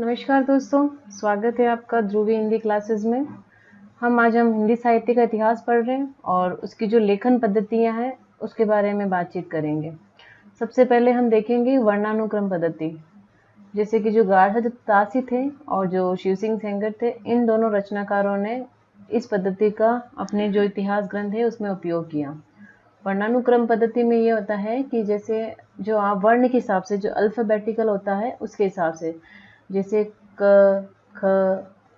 नमस्कार दोस्तों, स्वागत है आपका ध्रुवी हिंदी क्लासेस में। आज हम हिंदी साहित्य का इतिहास पढ़ रहे हैं और उसकी जो लेखन पद्धतियां हैं उसके बारे में बातचीत करेंगे। सबसे पहले हम देखेंगे वर्णानुक्रम पद्धति। जैसे कि जो गार्हस्थ्य तासी थे और जो शिव सिंह सेंगर थे, इन दोनों रचनाकारों ने इस पद्धति का अपने जो इतिहास ग्रंथ है उसमें उपयोग किया। वर्णानुक्रम पद्धति में ये होता है कि जैसे जो आप वर्ण के हिसाब से जो अल्फाबेटिकल होता है उसके हिसाब से, जैसे क, ख,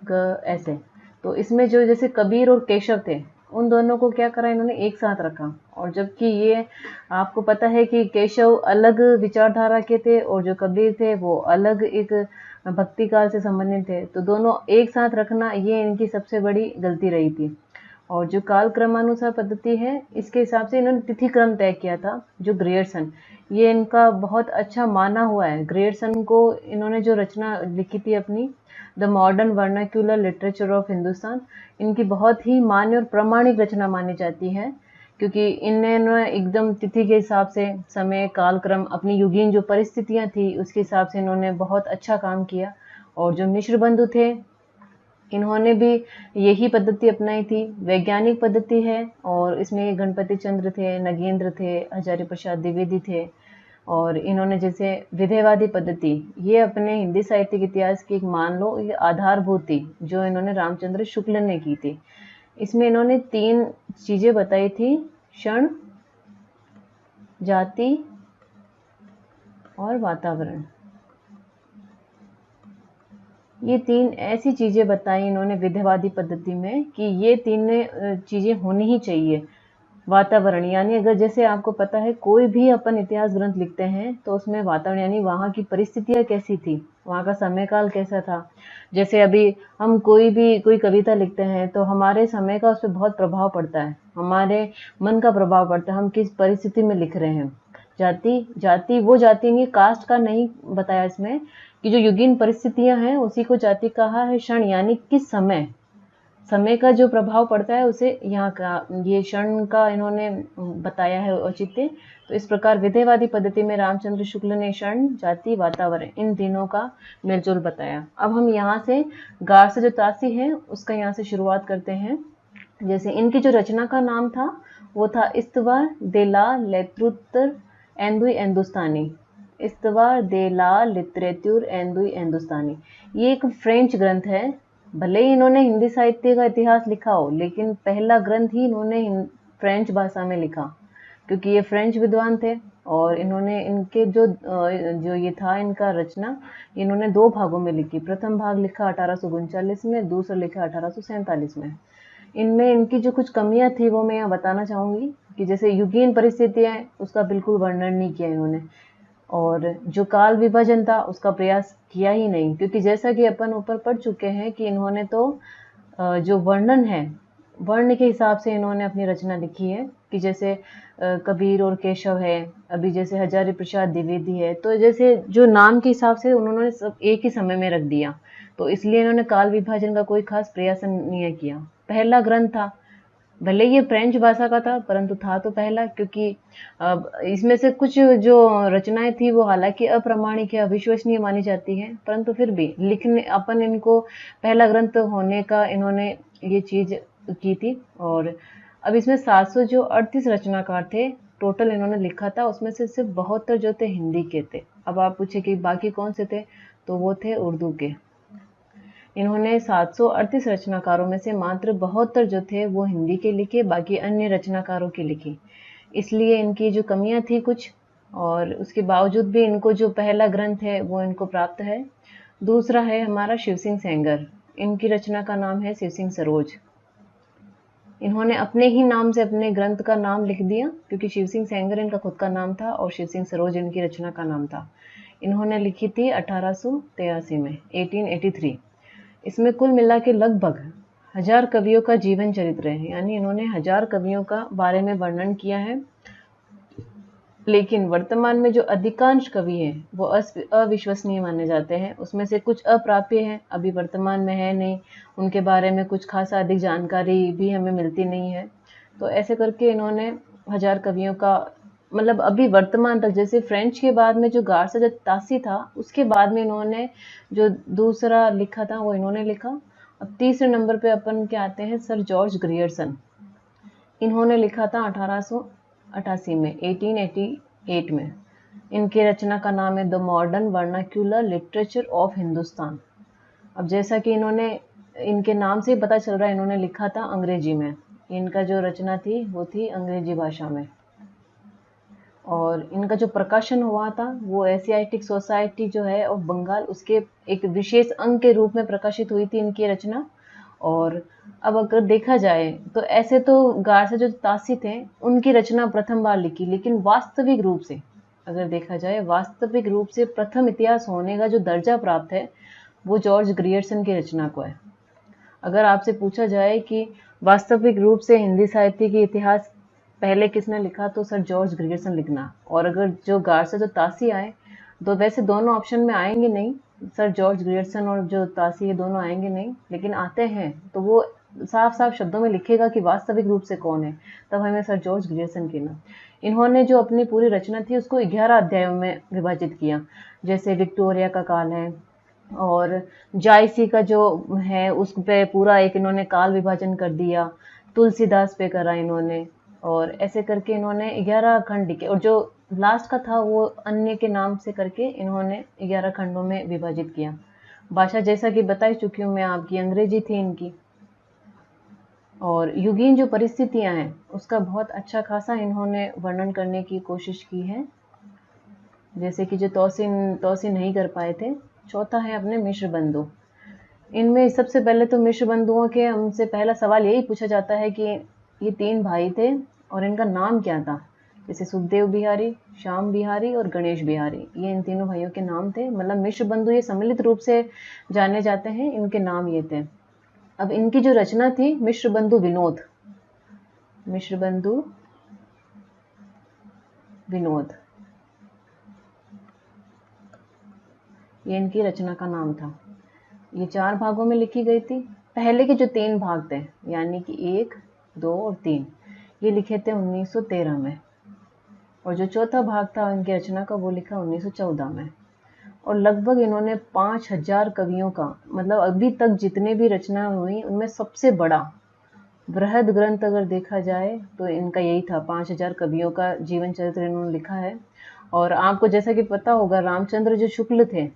ग ऐसे। तो इसमें जो जैसे कबीर और केशव थे, उन दोनों को क्या करा इन्होंने एक साथ रखा। और जबकि ये आपको पता है कि केशव अलग विचारधारा के थे और जो कबीर थे वो अलग एक भक्ति काल से संबंधित थे, तो दोनों एक साथ रखना ये इनकी सबसे बड़ी गलती रही थी। और जो काल क्रमानुसार पद्धति है, इसके हिसाब से इन्होंने तिथि क्रम तय किया था। जो ग्रियर्सन, ये इनका बहुत अच्छा माना हुआ है। ग्रियर्सन को इन्होंने जो रचना लिखी थी अपनी the modern vernacular literature of Hindustan, इनकी बहुत ही मान्य और प्रामाणिक रचना मानी जाती है, क्योंकि इन्होंने एकदम तिथि के हिसाब से समय कालक्रम अपनी युगीन जो परिस्थितियां थी उसके हिसाब से इन्होंने बहुत अच्छा काम किया। और जो मिश्र बंधु थे, इन्होंने भी यही पद्धति अपनाई थी। वैज्ञानिक पद्धति है और इसमें गणपति चंद्र थे, नगेंद्र थे, आचार्य प्रसाद द्विवेदी थे। और इन्होंने जैसे विधेयवादी पद्धति, ये अपने हिंदी साहित्य के इतिहास की एक मान लो ये आधारभूत थी जो इन्होंने रामचंद्र शुक्ल ने की थी। इसमें इन्होंने 3 चीजें बताई थी: क्षण, जाति और वातावरण। ये 3 ऐसी चीजें बताई इन्होंने विधेयवादी पद्धति में कि ये 3 चीजें होनी ही चाहिए। वातावरण यानी अगर जैसे आपको पता है कोई भी अपन इतिहास ग्रंथ लिखते हैं तो उसमें वातावरण यानी वहाँ की परिस्थितियाँ कैसी थी, वहाँ का समय काल कैसा था। जैसे अभी हम कोई कविता लिखते हैं तो हमारे समय का उस पर बहुत प्रभाव पड़ता है, हमारे मन का प्रभाव पड़ता है, हम किस परिस्थिति में लिख रहे हैं। जाति वो जाति नहीं, कास्ट का नहीं बताया इसमें, कि जो युगीन परिस्थितियां हैं उसी को जाति कहा है। क्षण यानी किस समय का जो प्रभाव पड़ता है उसे यहाँ का ये क्षण का इन्होंने बताया है औचित्य। तो इस प्रकार विधेयवादी पद्धति में रामचंद्र शुक्ल ने क्षण, जाति, वातावरण इन तीनों का मेलजोल बताया। अब हम यहाँ से गार से जो तासी है उसका यहाँ से शुरुआत करते हैं। जैसे इनकी जो रचना का नाम था वो था इस्तवार दे ला लेत्रुतर एंदुई एंदुस्तानी। इस्तवार दे ला लिटरेतुर एंदुई एंदुस्तानी, ये एक फ्रेंच ग्रंथ है। भले ही इन्होंने हिंदी साहित्य का इतिहास लिखा हो, लेकिन पहला ग्रंथ ही इन्होंने फ्रेंच भाषा में लिखा, क्योंकि ये फ्रेंच विद्वान थे। और इन्होंने इनके जो ये था इनका रचना, इन्होंने 2 भागों में लिखी। प्रथम भाग लिखा 1839 में, दूसरा लिखा 1847 में। इनमें इनकी जो कुछ कमियां थी वो मैं यहाँ बताना चाहूंगी, कि जैसे युगीन परिस्थितियां उसका बिल्कुल वर्णन नहीं किया इन्होंने, और जो काल विभाजन था उसका प्रयास किया ही नहीं, क्योंकि जैसा कि अपन ऊपर पढ़ चुके हैं कि इन्होंने तो जो वर्णन है वर्ण के हिसाब से इन्होंने अपनी रचना लिखी है। कि जैसे कबीर और केशव है, अभी जैसे आचार्य प्रसाद द्विवेदी है, तो जैसे जो नाम के हिसाब से उन्होंने सब एक ही समय में रख दिया, तो इसलिए इन्होंने काल विभाजन का कोई खास प्रयास नहीं किया। पहला ग्रंथ था, भले ये फ्रेंच भाषा का था परंतु था तो पहला, क्योंकि इसमें से कुछ जो रचनाएं थी वो हालांकि अप्रामाणिक या अविश्वसनीय मानी जाती हैं, परंतु फिर भी लिखने अपन इनको पहला ग्रंथ होने का इन्होंने ये चीज की थी। और अब इसमें 738 रचनाकार थे टोटल इन्होंने लिखा था, उसमें से सिर्फ 72 जो थे हिंदी के थे। अब आप पूछे कि बाकी कौन से थे, तो वो थे उर्दू के। इन्होंने 738 रचनाकारों में से मात्र 72 जो थे वो हिंदी के लिखे, बाकी अन्य रचनाकारों के लिखे। इसलिए इनकी जो कमियां थी कुछ, और उसके बावजूद भी इनको जो पहला ग्रंथ है वो इनको प्राप्त है। दूसरा है हमारा शिव सिंह सेंगर, इनकी रचना का नाम है शिव सिंह सरोज। इन्होंने अपने ही नाम से अपने ग्रंथ का नाम लिख दिया, क्योंकि शिव सिंह सेंगर इनका खुद का नाम था और शिव सिंह सरोज इनकी रचना का नाम था। इन्होंने लिखी थी 1883 में, 1883। इसमें कुल मिला के लगभग 1000 कवियों का जीवन चरित्र है, यानी इन्होंने 1000 कवियों का बारे में वर्णन किया है। लेकिन वर्तमान में जो अधिकांश कवि हैं वो अविश्वसनीय माने जाते हैं। उसमें से कुछ अप्राप्य हैं, अभी वर्तमान में है नहीं, उनके बारे में कुछ खासा अधिक जानकारी भी हमें मिलती नहीं है। तो ऐसे करके इन्होंने 1000 कवियों का मतलब अभी वर्तमान तक, जैसे फ्रेंच के बाद में जो गार्सा जो तासी था, उसके बाद में इन्होंने जो दूसरा लिखा था वो इन्होंने लिखा। अब तीसरे नंबर पे अपन के आते हैं सर जॉर्ज ग्रियर्सन। इन्होंने लिखा था 1888 में, 1888 में। इनकी रचना का नाम है the modern vernacular literature of Hindustan. अब जैसा कि इन्होंने, इनके नाम से ही पता चल रहा है, इन्होंने लिखा था अंग्रेजी में। इनका जो रचना थी वो थी अंग्रेजी भाषा में। और इनका जो प्रकाशन हुआ था वो एशियाटिक सोसाइटी जो है ऑफ बंगाल, उसके एक विशेष अंग के रूप में प्रकाशित हुई थी इनकी रचना। और अब अगर देखा जाए तो ऐसे तो गार्सा जो तासी थे उनकी रचना प्रथम बार लिखी, लेकिन वास्तविक रूप से अगर देखा जाए, वास्तविक रूप से प्रथम इतिहास होने का जो दर्जा प्राप्त है वो जॉर्ज ग्रियर्सन की रचना को है। अगर आपसे पूछा जाए कि वास्तविक रूप से हिंदी साहित्य की इतिहास पहले किसने लिखा, तो सर जॉर्ज ग्रियर्सन लिखना। और अगर जो गार्सा जो तासी आए, तो वैसे दोनों ऑप्शन में आएंगे नहीं, सर जॉर्ज ग्रियर्सन और जो तासी, ये दोनों आएंगे नहीं, लेकिन आते हैं तो वो साफ साफ शब्दों में लिखेगा कि वास्तविक रूप से कौन है, तब हमें सर जॉर्ज ग्रियर्सन कहना। इन्होंने जो अपनी पूरी रचना थी उसको 11 अध्यायों में विभाजित किया। जैसे विक्टोरिया का काल है, और जायसी का जो है उस पे पूरा एक इन्होंने काल विभाजन कर दिया, तुलसीदास पे करा इन्होंने, और ऐसे करके इन्होंने 11 खंड लिखे। और जो लास्ट का था वो अन्य के नाम से करके इन्होंने 11 खंडों में विभाजित किया। भाषा जैसा कि बता ही चुकी हूँ मैं आपकी, अंग्रेजी थी इनकी। और युगीन जो परिस्थितियां हैं उसका बहुत अच्छा खासा इन्होंने वर्णन करने की कोशिश की है। जैसे कि जो तौसीन नहीं कर पाए थे। चौथा है अपने मिश्र बंधु। इनमें सबसे पहले तो मिश्र बंधुओं के हमसे पहला सवाल यही पूछा जाता है कि ये 3 भाई थे और इनका नाम क्या था। जैसे सुखदेव बिहारी, श्याम बिहारी और गणेश बिहारी, ये इन तीनों भाइयों के नाम थे। मतलब मिश्र बंधु ये सम्मिलित रूप से जाने जाते हैं, इनके नाम ये थे। अब इनकी जो रचना थी मिश्र बंधु विनोद, मिश्र बंधु विनोद, ये इनकी रचना का नाम था। ये 4 भागों में लिखी गई थी। पहले के जो 3 भाग थे, यानी कि 1, 2 और 3, ये लिखे थे 1913 में। और जो चौथा भाग था इनकी रचना का वो लिखा 1914 में। और लगभग इन्होंने 5000 कवियों का, मतलब अभी तक जितने भी रचना हुई उनमें सबसे बड़ा बृहद ग्रंथ अगर देखा जाए तो इनका यही था। 5000 कवियों का जीवन चरित्र इन्होंने लिखा है। और आपको जैसा कि पता होगा, रामचंद्र जो शुक्ल थे,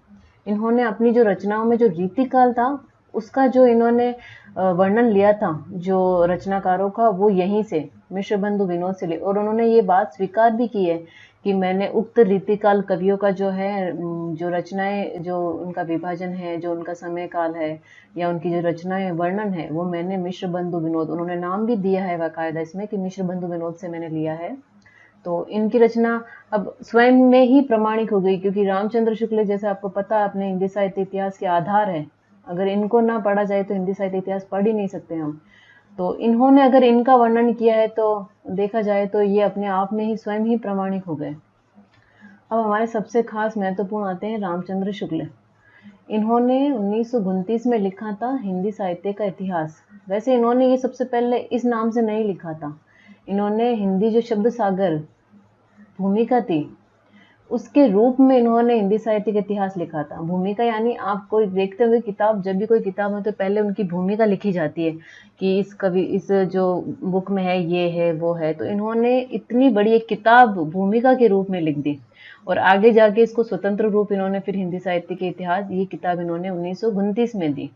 इन्होंने अपनी जो रचनाओं में जो रीतिकाल था उसका जो इन्होंने वर्णन लिया था जो रचनाकारों का, वो यहीं से मिश्र बंधु विनोद से ले। और उन्होंने ये बात स्वीकार भी की है कि मैंने उक्त रीतिकाल कवियों का जो है, जो रचनाएं, जो उनका विभाजन है, जो उनका समय काल है या उनकी जो रचनाएं वर्णन है, वो मैंने मिश्र बंधु विनोद, उन्होंने नाम भी दिया है बाकायदा इसमें कि मिश्र बंधु विनोद से मैंने लिया है। तो इनकी रचना अब स्वयं में ही प्रमाणिक हो गई, क्योंकि रामचंद्र शुक्ल जैसे आपको पता है अपने हिंदी साहित्य इतिहास के आधार है। अगर इनको ना पढ़ा जाए तो हिंदी साहित्य इतिहास पढ़ ही नहीं सकते हम। तो इन्होंने अगर इनका वर्णन किया है तो देखा जाए तो ये अपने आप में ही स्वयं ही प्रमाणिक हो गए। अब हमारे सबसे खास महत्वपूर्ण आते हैं रामचंद्र शुक्ल। इन्होंने 1929 में लिखा था हिंदी साहित्य का इतिहास। वैसे इन्होंने ये सबसे पहले इस नाम से नहीं लिखा था। इन्होंने हिंदी जो शब्द सागर भूमिका थी उसके रूप में इन्होंने हिंदी साहित्य का इतिहास लिखा था। भूमिका यानी आप कोई देखते हुए किताब, जब भी कोई किताब में तो पहले उनकी भूमिका लिखी जाती है कि इस कवि, इस जो बुक में है ये है वो है। तो इन्होंने इतनी बड़ी एक किताब भूमिका के रूप में लिख दी और आगे जाके इसको स्वतंत्र रूप इन्होंने फिर हिंदी साहित्य के इतिहास, ये किताब इन्होंने 1929 में दी।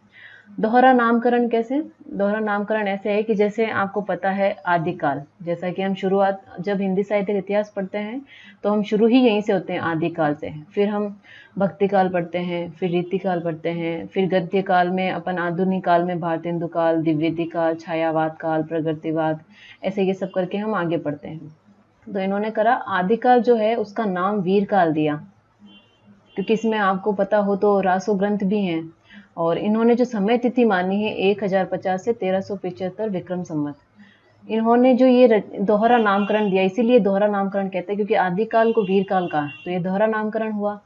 दोहरा नामकरण कैसे? दोहरा नामकरण ऐसे है कि जैसे आपको पता है आदिकाल, जैसा कि हम शुरुआत जब हिंदी साहित्य का इतिहास पढ़ते हैं तो हम शुरू ही यहीं से होते हैं, आदिकाल से। फिर हम भक्ति काल पढ़ते हैं, फिर रीतिकाल पढ़ते हैं, फिर गद्य काल में अपन आधुनिक काल में भारतेंदु काल, द्विवेदी काल, छायावाद काल, प्रगतिवाद, ऐसे ये सब करके हम आगे पढ़ते हैं। तो इन्होंने करा आदिकाल जो है उसका नाम वीर काल दिया, क्योंकि इसमें आपको पता हो तो रासो ग्रंथ भी हैं। और इन्होंने जो समय तिथि मानी है 1050 से 1375 विक्रम संवत। इन्होंने जो ये दोहरा नामकरण दिया, इसीलिए दोहरा नामकरण कहते हैं, क्योंकि आदिकाल को वीरकाल कहा, तो ये दोहरा नामकरण हुआ।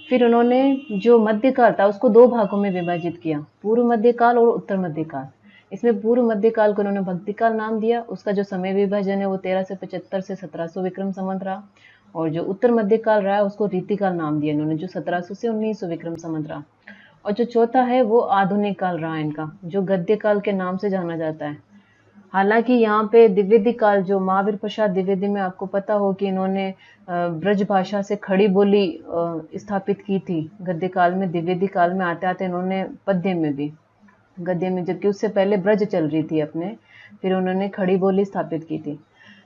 फिर उन्होंने जो मध्यकाल था उसको 2 भागों में विभाजित किया, पूर्व मध्यकाल और उत्तर मध्यकाल। इसमें पूर्व मध्यकाल को उन्होंने भक्तिकाल नाम दिया। उसका जो समय विभाजन है वो 1375 से 1700 विक्रम संवत रहा, और जो उत्तर मध्यकाल रहा उसको रीतिकाल नाम दिया इन्होंने, जो 1700 से 1900 विक्रम संवत रहा। और जो चौथा है वो आधुनिक काल रहा इनका, जो गद्य काल के नाम से जाना जाता है। हालांकि यहाँ पे द्विवेदी काल, जो महावीर प्रसाद द्विवेदी में आपको पता हो कि इन्होंने ब्रज भाषा से खड़ी बोली स्थापित की थी गद्य काल में। द्विवेदी काल में आते आते इन्होंने पद्य में भी, गद्य में, जबकि उससे पहले ब्रज चल रही थी अपने, फिर उन्होंने खड़ी बोली स्थापित की थी।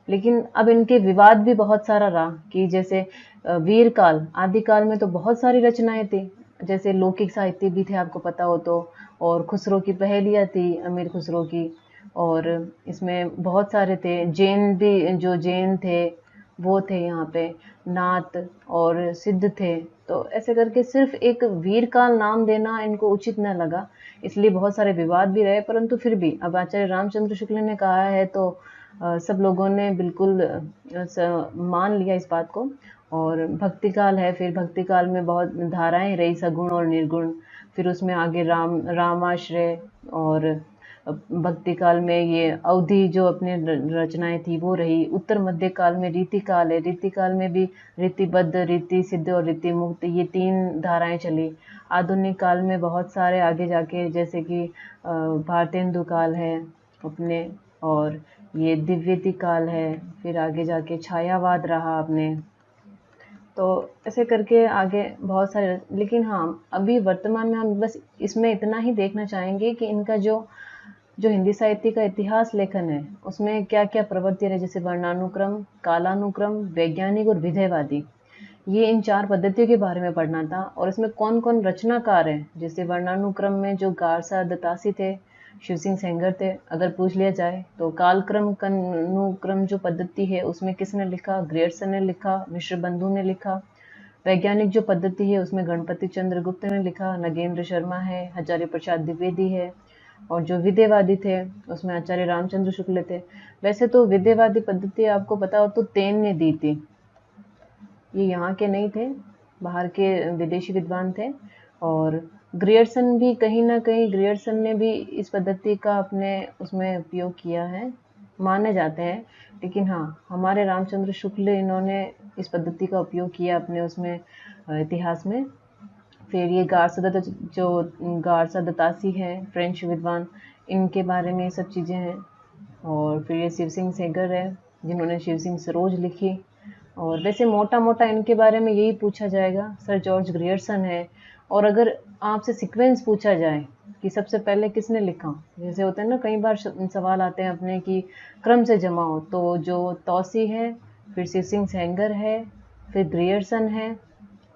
लेकिन अब इनके विवाद भी बहुत सारा रहा कि जैसे वीर काल, आदि काल में तो बहुत सारी रचनाएं थी, जैसे लौकिक साहित्य भी थे आपको पता हो तो, और खुसरो की पहेलियाँ थी, अमीर खुसरो की, और इसमें बहुत सारे थे। जैन भी, जो जैन थे वो थे यहाँ पे, नाथ और सिद्ध थे। तो ऐसे करके सिर्फ एक वीर काल नाम देना इनको उचित न लगा, इसलिए बहुत सारे विवाद भी रहे। परंतु फिर भी अब आचार्य रामचंद्र शुक्ल ने कहा है तो सब लोगों ने बिल्कुल मान लिया इस बात को। और भक्ति काल है, फिर भक्ति काल में बहुत धाराएं रही, सगुण और निर्गुण। फिर उसमें आगे रामाश्रय, और भक्ति काल में ये अवधि जो अपने रचनाएं थी वो रही। उत्तर मध्य काल में रीति काल है, रीति काल में भी रीतिबद्ध, रीति सिद्ध और रीति मुक्त, ये 3 धाराएं चली। आधुनिक काल में बहुत सारे आगे जाके, जैसे कि भारतेंदु काल है अपने, और ये दिव्यति काल है, फिर आगे जाके छायावाद रहा अपने। तो ऐसे करके आगे बहुत सारे, लेकिन हाँ अभी वर्तमान में हम बस इसमें इतना ही देखना चाहेंगे कि इनका जो हिंदी साहित्य का इतिहास लेखन है उसमें क्या क्या प्रवृत्ति है, जैसे वर्णानुक्रम, कालानुक्रम, वैज्ञानिक और विधेयवादी, ये इन 4 पद्धतियों के बारे में पढ़ना था। और इसमें कौन कौन रचनाकार हैं, जैसे वर्णानुक्रम में जो गारसा दत्तासी थे, शिव सिंह सेंगर थे। अगर पूछ लिया जाए तो कालक्रम अनुक्रम जो पद्धति है उसमें किसने लिखा, ग्रियर्सन ने लिखा, मिश्र बंधु ने लिखा। वैज्ञानिक जो पद्धति है उसमें गणपति चंद्र गुप्त ने लिखा, नगेंद्र शर्मा है, आचार्य प्रसाद द्विवेदी है। और जो विधेयवादी थे उसमें आचार्य रामचंद्र शुक्ल थे। वैसे तो विधेयवादी पद्धति आपको पता हो तो तेन ने दी थी, ये यहाँ के नहीं थे, बाहर के विदेशी विद्वान थे। और ग्रियर्सन भी कहीं ना कहीं, ग्रियर्सन ने भी इस पद्धति का अपने उसमें उपयोग किया है, माने जाते हैं। लेकिन हाँ हमारे रामचंद्र शुक्ल, इन्होंने इस पद्धति का उपयोग किया अपने उसमें इतिहास में। फिर ये गारसा दत्तासी हैं, फ्रेंच विद्वान, इनके बारे में ये सब चीज़ें हैं। और फिर ये शिव सिंह सेंगर है जिन्होंने शिव सिंह सरोज लिखी। और वैसे मोटा मोटा इनके बारे में यही पूछा जाएगा। सर जॉर्ज ग्रियर्सन है। और अगर आपसे सीक्वेंस पूछा जाए कि सबसे पहले किसने लिखा, जैसे होता है ना कई बार सवाल आते हैं अपने कि क्रम से जमा हो, तो जो तौसी है, फिर शिव सिंह सेंगर है, फिर ग्रियर्सन है,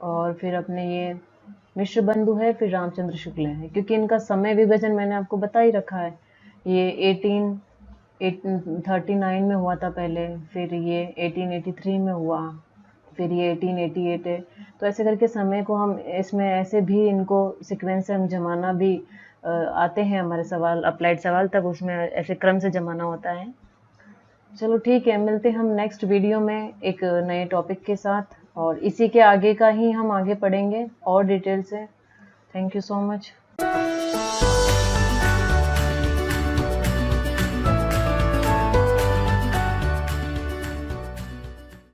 और फिर अपने ये मिश्र बंधु है, फिर रामचंद्र शुक्ल है। क्योंकि इनका समय विभाजन मैंने आपको बता ही रखा है, ये 1839 में हुआ था पहले, फिर ये 1883 में हुआ, फिर ये 1888 है। तो ऐसे करके समय को हम इसमें ऐसे भी इनको सीक्वेंस से हम जमाना भी आते हैं हमारे सवाल, अप्लाइड सवाल, तब उसमें ऐसे क्रम से जमाना होता है। चलो ठीक है, मिलते हम नेक्स्ट वीडियो में एक नए टॉपिक के साथ, और इसी के आगे का ही हम आगे पढ़ेंगे और डिटेल से। Thank you so much.